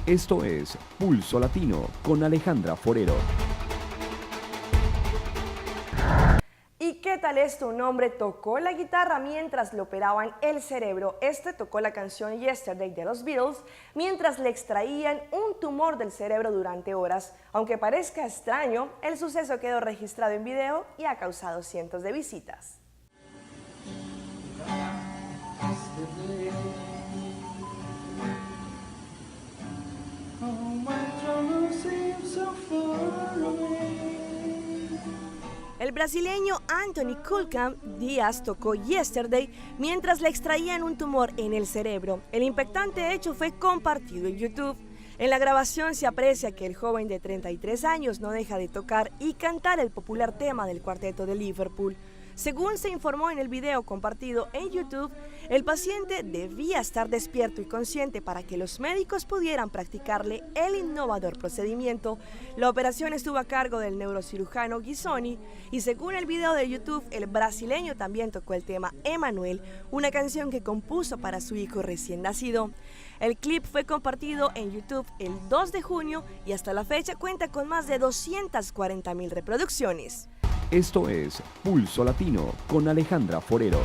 Esto es Pulso Latino con Alejandra Forero. ¿Y qué tal esto? Un hombre tocó la guitarra mientras le operaban el cerebro. Este tocó la canción Yesterday de los Beatles mientras le extraían un tumor del cerebro durante horas. Aunque parezca extraño, el suceso quedó registrado en video y ha causado cientos de visitas. El brasileño Anthony Kulkamp Díaz tocó Yesterday mientras le extraían un tumor en el cerebro. El impactante hecho fue compartido en YouTube. En la grabación se aprecia que el joven de 33 años no deja de tocar y cantar el popular tema del cuarteto de Liverpool. Según se informó en el video compartido en YouTube, el paciente debía estar despierto y consciente para que los médicos pudieran practicarle el innovador procedimiento. La operación estuvo a cargo del neurocirujano Ghisoni y según el video de YouTube, el brasileño también tocó el tema Emanuel, una canción que compuso para su hijo recién nacido. El clip fue compartido en YouTube el 2 de junio y hasta la fecha cuenta con más de 240.000 reproducciones. Esto es Pulso Latino con Alejandra Forero.